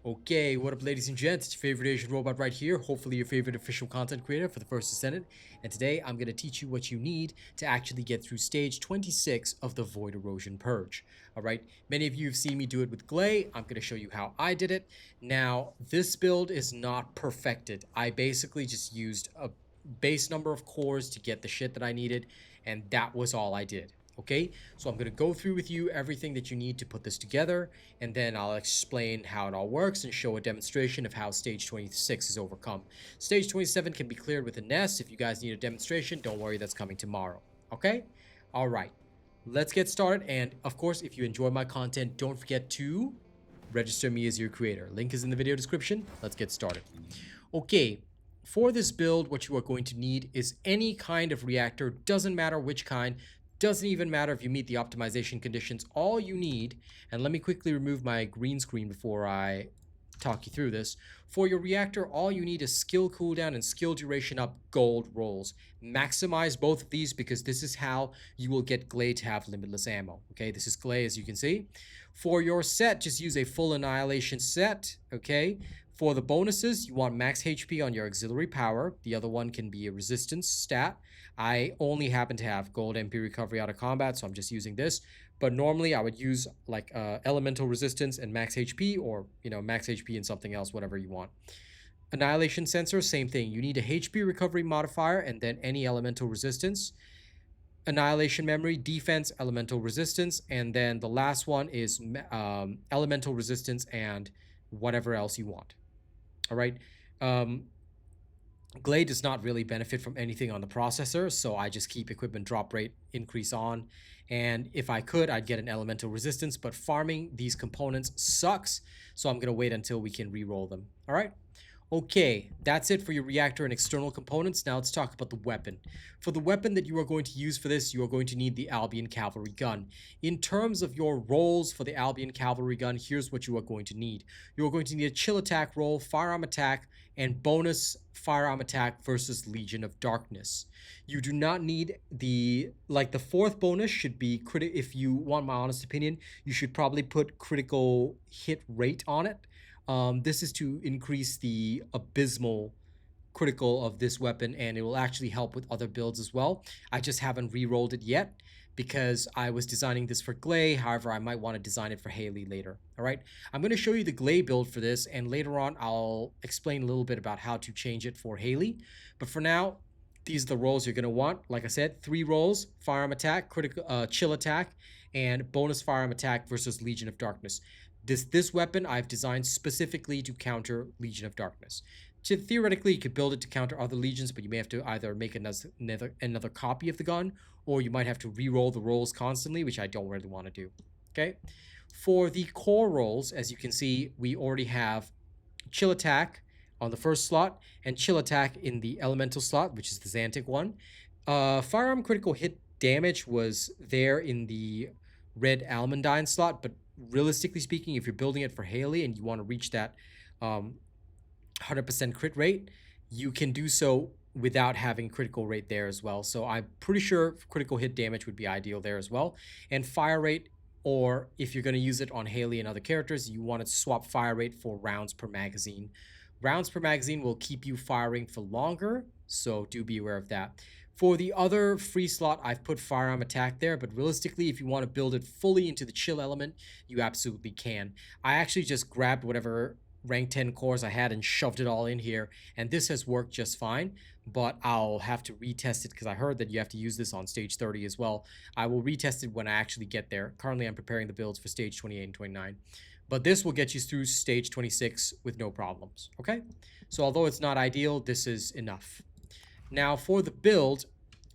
Okay, what up ladies and gents, it's your favorite Asian robot right here, hopefully your favorite official content creator for the first Descendant, and today I'm going to teach you what you need to actually get through stage 26 of the Void Erosion Purge. Alright, many of you have seen me do it with Gley. I'm going to show you how I did it. Now, this build is not perfected. I basically just used a base number of cores to get the shit that I needed, and that was all I did. Okay, so I'm going to go through with you everything that you need to put this together, and then I'll explain how it all works and show a demonstration of how stage 26 is overcome. Stage 27 can be cleared with a nest. If you guys need a demonstration, don't worry, that's coming tomorrow. Okay? All right, let's get started. And of course, if you enjoy my content, don't forget to register me as your creator. Link is in the video description. Let's get started. Okay, for this build, what you are going to need is any kind of reactor. Doesn't matter which kind. Doesn't even matter if you meet the optimization conditions. All you need, and let me quickly remove my green screen before I talk you through this. For your reactor, all you need is skill cooldown and skill duration up gold rolls. Maximize both of these because this is how you will get Gley to have limitless ammo. Okay, this is Gley, as you can see. For your set, just use a full annihilation set. Okay, for the bonuses, you want max HP on your auxiliary power. The other one can be a resistance stat. I only happen to have gold MP recovery out of combat, so I'm just using this. But normally I would use like elemental resistance and max HP, or max HP and something else, whatever you want. Annihilation sensor, same thing. You need a HP recovery modifier and then any elemental resistance. Annihilation memory, defense, elemental resistance, and then the last one is elemental resistance and whatever else you want. All right. Gley does not really benefit from anything on the processor, so I just keep equipment drop rate increase on. And if I could, I'd get an elemental resistance, but farming these components sucks, so I'm going to wait until we can re-roll them. All right. Okay, that's it for your reactor and external components. Now let's talk about the weapon. For the weapon that you are going to use for this, you are going to need the Albion Cavalry gun. In terms of your rolls for the Albion Cavalry gun, here's what you are going to need. You are going to need a chill attack roll, firearm attack, and bonus firearm attack versus Legion of Darkness. You do not need the fourth bonus should be critical. If you want my honest opinion, you should probably put critical hit rate on it. This is to increase the abysmal critical of this weapon, and it will actually help with other builds as well. I just haven't re-rolled it yet because I was designing this for Gley. However, I might want to design it for Haley later. All right, I'm going to show you the Gley build for this, and later on I'll explain a little bit about how to change it for Haley. But for now, these are the rolls you're going to want. Like I said, 3 rolls: firearm attack, critical chill attack, and bonus firearm attack versus Legion of Darkness. This weapon I've designed specifically to counter Legion of Darkness. Theoretically, you could build it to counter other legions, but you may have to either make another copy of the gun, or you might have to re-roll the rolls constantly, which I don't really want to do. Okay. For the core rolls, as you can see, we already have chill attack on the first slot and chill attack in the elemental slot, which is the Xantic one. Firearm critical hit damage was there in the red almondine slot, but realistically speaking, if you're building it for Haley and you want to reach that 100% crit rate, you can do so without having critical rate there as well. So I'm pretty sure critical hit damage would be ideal there as well. And fire rate, or if you're going to use it on Haley and other characters, you want to swap fire rate for rounds per magazine. Rounds per magazine will keep you firing for longer, so do be aware of that. For the other free slot, I've put firearm attack there, but realistically, if you want to build it fully into the chill element, you absolutely can. I actually just grabbed whatever rank 10 cores I had and shoved it all in here, and this has worked just fine, but I'll have to retest it because I heard that you have to use this on stage 30 as well. I will retest it when I actually get there. Currently, I'm preparing the builds for stage 28 and 29. But this will get you through stage 26 with no problems, okay? So although it's not ideal, this is enough. Now for the build,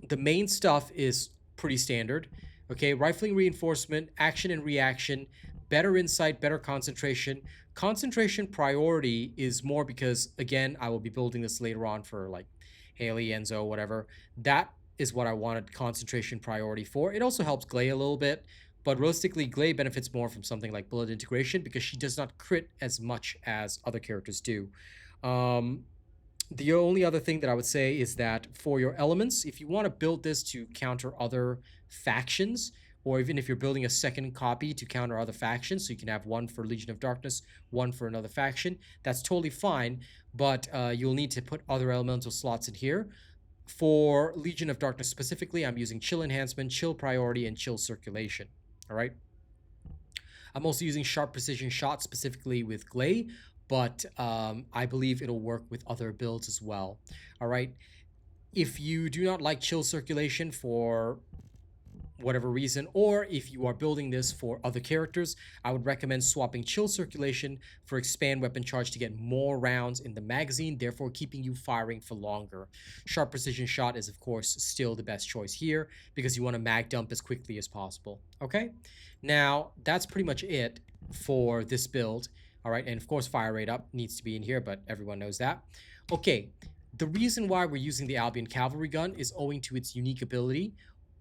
the main stuff is pretty standard. Okay, rifling reinforcement, action and reaction, better insight, better concentration. Concentration priority is more because, again, I will be building this later on for like Haley, Enzo, whatever. That is what I wanted concentration priority for. It also helps Gley a little bit, but realistically, Gley benefits more from something like bullet integration because she does not crit as much as other characters do. The only other thing that I would say is that for your elements, if you want to build this to counter other factions, or even if you're building a second copy to counter other factions, so you can have one for Legion of Darkness, one for another faction, that's totally fine, but you'll need to put other elemental slots in here. For Legion of Darkness specifically, I'm using Chill Enhancement, Chill Priority, and Chill Circulation. All right. I'm also using Sharp Precision Shot specifically with Gley, but I believe it'll work with other builds as well. All right. If you do not like Chill Circulation for whatever reason, or if you are building this for other characters, I would recommend swapping Chill Circulation for Expand Weapon Charge to get more rounds in the magazine, therefore keeping you firing for longer. Sharp Precision Shot is, of course, still the best choice here because you want to mag dump as quickly as possible. Okay, now that's pretty much it for this build. All right, and of course, fire rate up needs to be in here, but everyone knows that. Okay, the reason why we're using the Albion Cavalry gun is owing to its unique ability.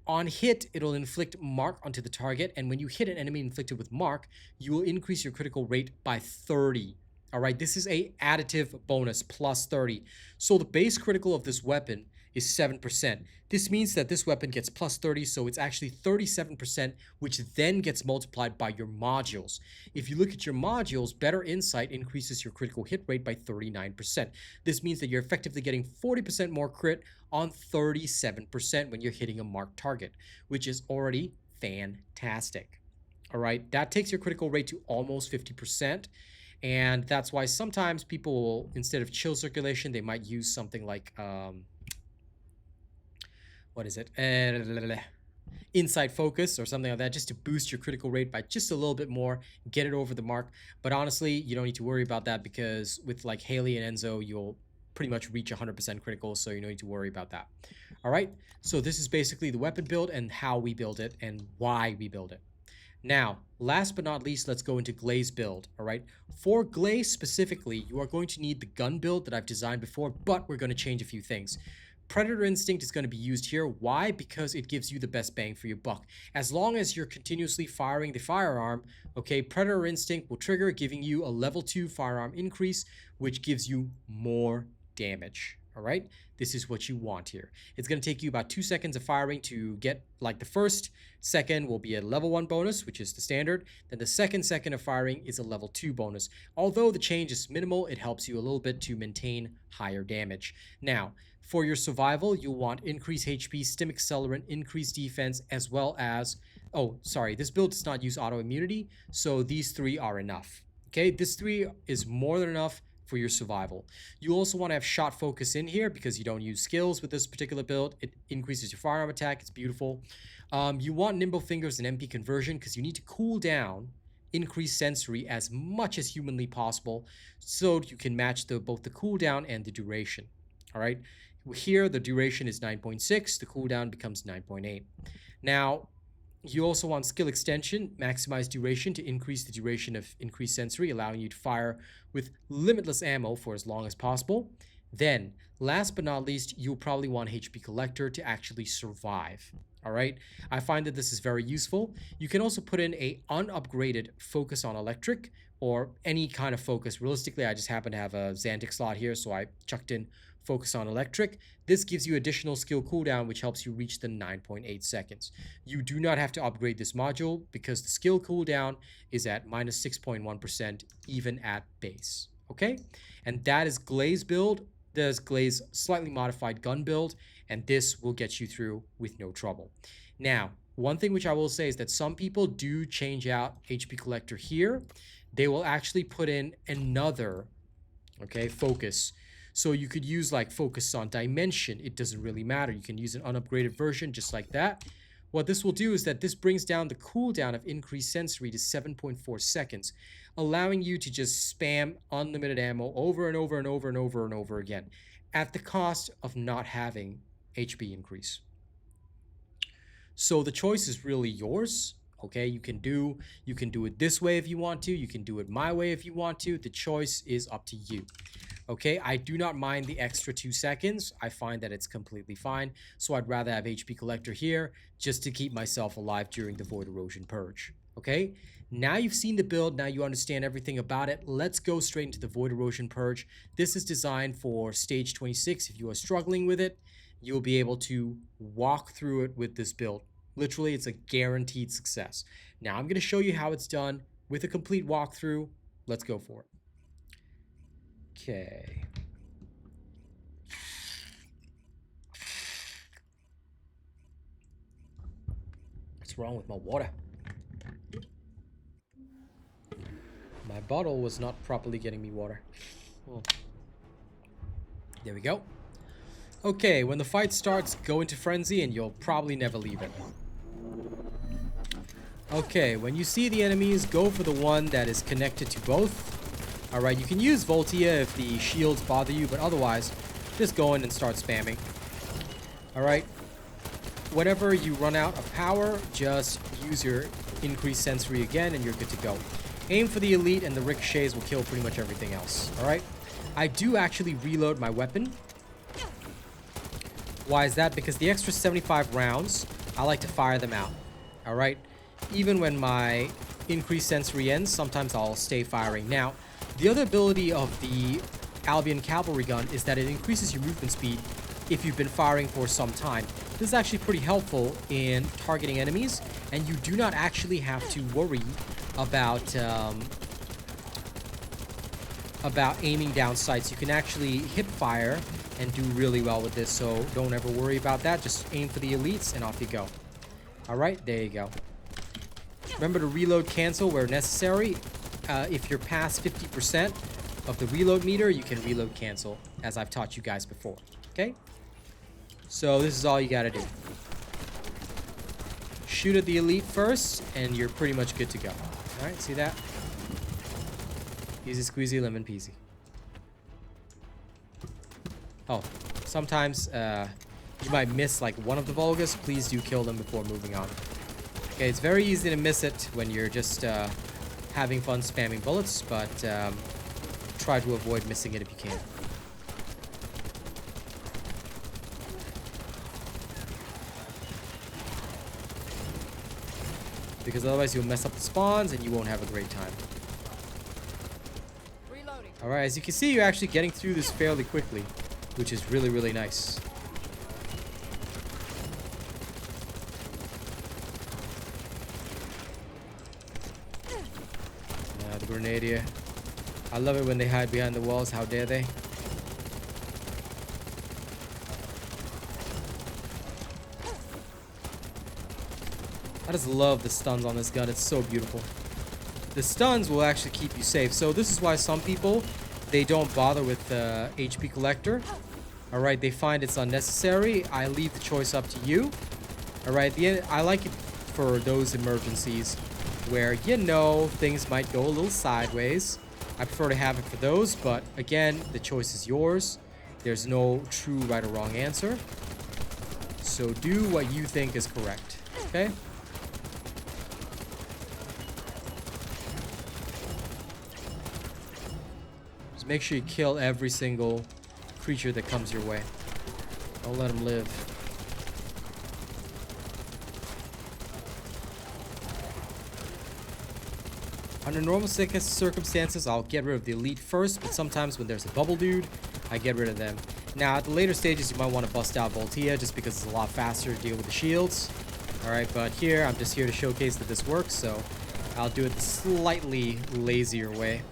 On hit, it'll inflict mark onto the target, and when you hit an enemy inflicted with mark, you will increase your critical rate by 30. All right, this is a additive bonus, plus 30. So the base critical of this weapon is 7%. This means that this weapon gets plus 30, so it's actually 37%, which then gets multiplied by your modules. If you look at your modules, Better Insight increases your critical hit rate by 39%. This means that you're effectively getting 40% more crit on 37% when you're hitting a marked target, which is already fantastic. All right, that takes your critical rate to almost 50%. And that's why sometimes people, instead of Chill Circulation, they might use something like, what is it? Insight Focus or something like that, just to boost your critical rate by just a little bit more, get it over the mark. But honestly, you don't need to worry about that because with like Haley and Enzo, you'll pretty much reach 100% critical, so you don't need to worry about that. All right, so this is basically the weapon build and how we build it and why we build it. Now, last but not least, let's go into Gley's build, all right? For Gley specifically, you are going to need the gun build that I've designed before, but we're going to change a few things. Predator Instinct is going to be used here. Why? Because it gives you the best bang for your buck. As long as you're continuously firing the firearm, okay, Predator Instinct will trigger, giving you a level 2 firearm increase, which gives you more damage. All right, this is what you want here. It's going to take you about 2 seconds of firing to get, like, the first second will be a level 1 bonus, which is the standard. Then the second of firing is a level 2 bonus. Although the change is minimal, it helps you a little bit to maintain higher damage. Now, for your survival, you'll want increased HP, stim accelerant, increased defense, as well as, oh, sorry, this build does not use auto immunity, so these 3 are enough. Okay, this 3 is more than enough for your survival. You also want to have shot focus in here because you don't use skills with this particular build. It increases your firearm attack. It's beautiful. You want nimble fingers and MP conversion because you need to cool down, increase sensory as much as humanly possible so you can match both the cooldown and the duration. All right. Here, the duration is 9.6. The cooldown becomes 9.8. Now, you also want skill extension, maximize duration to increase the duration of increased sensory, allowing you to fire with limitless ammo for as long as possible. Then, last but not least, you'll probably want HP collector to actually survive. All right, I find that this is very useful. You can also put in a unupgraded focus on electric or any kind of focus. Realistically, I just happen to have a Xantic slot here, so I chucked in focus on electric. This gives you additional skill cooldown, which helps you reach the 9.8 seconds. You do not have to upgrade this module because the skill cooldown is at minus 6.1% even at base. Okay, and that is Gley's build. There's Gley's slightly modified gun build, and this will get you through with no trouble. Now, one thing which I will say is that some people do change out HP collector here. They will actually put in another, okay, focus. So you could use like focus on dimension. It doesn't really matter. You can use an unupgraded version just like that. What this will do is that this brings down the cooldown of increased sensory to 7.4 seconds, allowing you to just spam unlimited ammo over and over and over and over and over again at the cost of not having HP increase. So the choice is really yours. Okay, you can do it this way if you want to. You can do it my way if you want to. The choice is up to you. Okay, I do not mind the extra 2 seconds. I find that it's completely fine. So I'd rather have HP collector here just to keep myself alive during the Void Erosion Purge. Okay, now you've seen the build. Now you understand everything about it. Let's go straight into the Void Erosion Purge. This is designed for stage 26. If you are struggling with it, you'll be able to walk through it with this build Literally, it's a guaranteed success. Now, I'm going to show you how it's done with a complete walkthrough. Let's go for it. Okay. What's wrong with my water? My bottle was not properly getting me water. Oh. There we go. Okay, when the fight starts, go into frenzy and you'll probably never leave it. Okay, when you see the enemies, go for the one that is connected to both. Alright, you can use Voltia if the shields bother you, but otherwise, just go in and start spamming. Alright, whenever you run out of power, just use your increased sensory again and you're good to go. Aim for the elite and the ricochets will kill pretty much everything else. Alright, I do actually reload my weapon. Why is that? Because the extra 75 rounds, I like to fire them out. Alright, even when my increased sensory ends, sometimes I'll stay firing. Now, the other ability of the Albion Cavalry gun is that it increases your movement speed if you've been firing for some time. This is actually pretty helpful in targeting enemies, and you do not actually have to worry about aiming down sights. You can actually hip fire and do really well with this, so don't ever worry about that. Just aim for the elites and off you go. Alright, there you go. Remember to reload cancel where necessary. If you're past 50% of the reload meter, you can reload cancel, as I've taught you guys before. Okay? So this is all you gotta do. Shoot at the elite first, and you're pretty much good to go. Alright, see that? Easy squeezy, lemon peasy. Oh, sometimes you might miss like one of the Volgas. Please do kill them before moving on. Okay, it's very easy to miss it when you're just having fun spamming bullets, but try to avoid missing it if you can. Because otherwise you'll mess up the spawns and you won't have a great time. Alright, as you can see, you're actually getting through this fairly quickly, which is really, really nice. The Grenadier. I love it when they hide behind the walls. How dare they? I just love the stuns on this gun. It's so beautiful. The stuns will actually keep you safe. So this is why some people, they don't bother with the HP collector. Alright, they find it's unnecessary. I leave the choice up to you. Alright, I like it for those emergencies where, you know, things might go a little sideways. I prefer to have it for those, but again, the choice is yours. There's no true right or wrong answer. So do what you think is correct. Okay? Just make sure you kill every single creature that comes your way. Don't let them live. Under normal circumstances, I'll get rid of the elite first, but sometimes when there's a bubble dude, I get rid of them. Now, at the later stages, you might want to bust out Voltia just because it's a lot faster to deal with the shields. Alright, but here, I'm just here to showcase that this works, so I'll do it the slightly lazier way.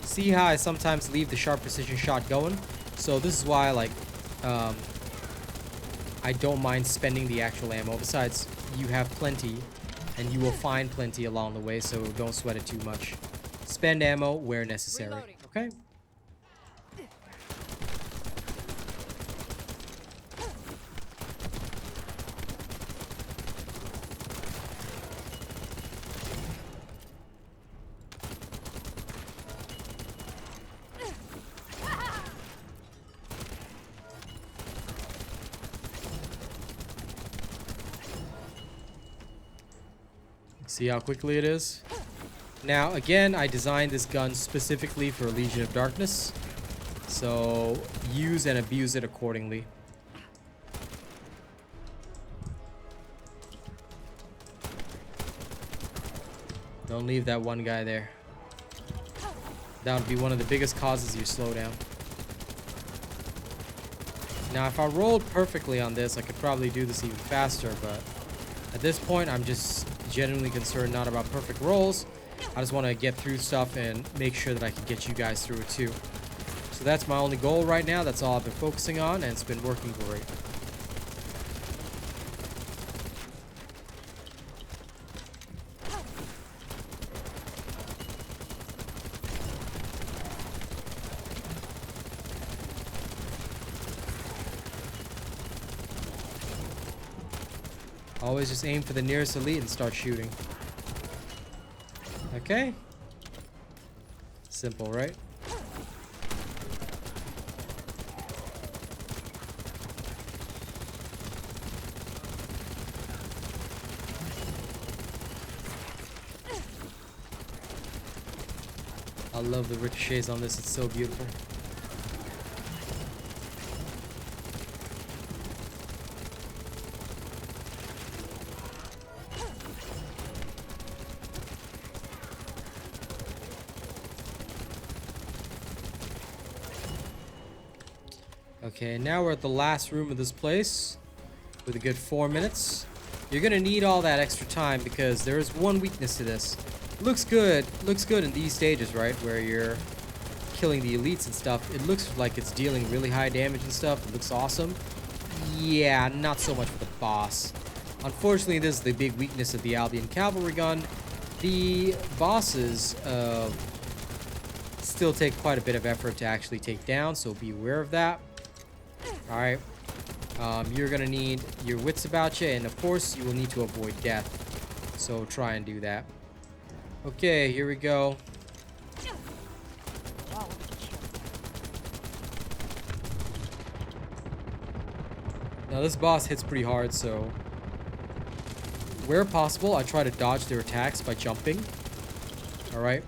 See how I sometimes leave the sharp precision shot going? So this is why, like, I don't mind spending the actual ammo. Besides, you have plenty, and you will find plenty along the way, so don't sweat it too much. Spend ammo where necessary. Reloading. Okay? See how quickly it is? Now, again, I designed this gun specifically for Legion of Darkness, so use and abuse it accordingly. Don't leave that one guy there. That would be one of the biggest causes of your slowdown. Now, if I rolled perfectly on this, I could probably do this even faster, but at this point, I'm just genuinely concerned not about perfect rolls. I just want to get through stuff and make sure that I can get you guys through it too. So that's my only goal right now. That's all I've been focusing on, and it's been working great. Always just aim for the nearest elite and start shooting. Okay. Simple, right? I love the ricochets on this. It's so beautiful. Okay, now we're at the last room of this place with a good 4 minutes. You're gonna need all that extra time because there is one weakness to this. Looks good in these stages, right, where you're killing the elites and stuff. It looks like it's dealing really high damage and stuff. It looks awesome. Yeah, not so much for the boss. Unfortunately, this is the big weakness of the Albion Cavalry gun. The bosses still take quite a bit of effort to actually take down, so be aware of that. Alright, you're gonna need your wits about you, and of course you will need to avoid death, so try and do that. Okay, here we go. Now this boss hits pretty hard, so where possible I try to dodge their attacks by jumping. Alright.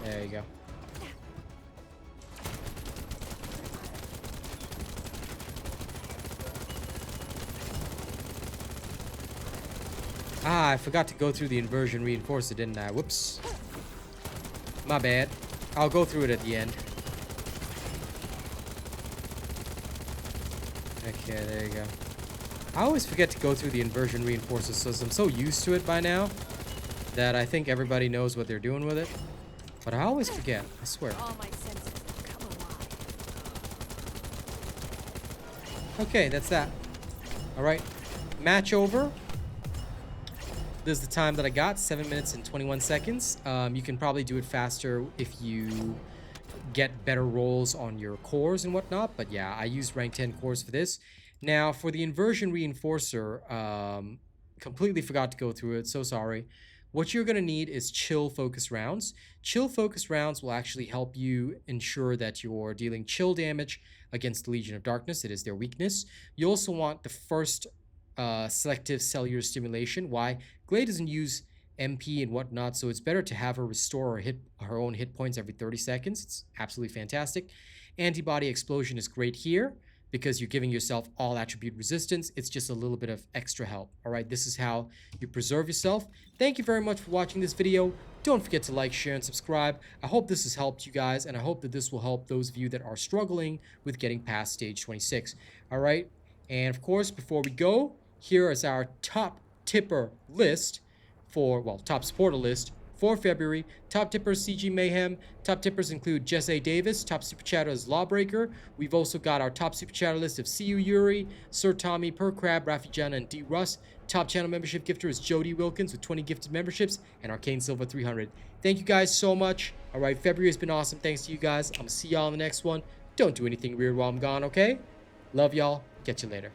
There you go. Ah, I forgot to go through the inversion reinforcer, didn't I? Whoops. My bad. I'll go through it at the end. Okay, there you go. I always forget to go through the inversion reinforcer system. I'm so used to it by now that I think everybody knows what they're doing with it. But I always forget, I swear. Okay, that's that. Alright, match over. This is the time that I got, 7 minutes and 21 seconds. You can probably do it faster if you get better rolls on your cores and whatnot. But yeah, I used rank 10 cores for this. Now, for the inversion reinforcer, completely forgot to go through it, so sorry. What you're going to need is chill focus rounds. Chill focus rounds will actually help you ensure that you're dealing chill damage against the Legion of Darkness. It is their weakness. You also want the first selective cellular stimulation. Why? Gley doesn't use MP and whatnot, so it's better to have her restore her own hit points every 30 seconds. It's absolutely fantastic. Antibody explosion is great here because you're giving yourself all attribute resistance. It's just a little bit of extra help. All right, this is how you preserve yourself. Thank you very much for watching this video. Don't forget to like, share, and subscribe. I hope this has helped you guys, and I hope that this will help those of you that are struggling with getting past stage 26. All right, and of course, before we go, here is our top tipper list for, well, top supporter list for February. Top tippers, CG Mayhem. Top tippers include Jesse Davis. Top super chatter is Lawbreaker. We've also got our top super chatter list of CU Yuri, Sir Tommy, Per Crab, Rafi Jana, and D Russ. Top channel membership gifter is Jody Wilkins with 20 gifted memberships, and Arcane Silver 300. Thank you guys so much. All right, February has been awesome. Thanks to you guys. I'm gonna see y'all in the next one. Don't do anything weird while I'm gone, okay? Love y'all. Catch you later.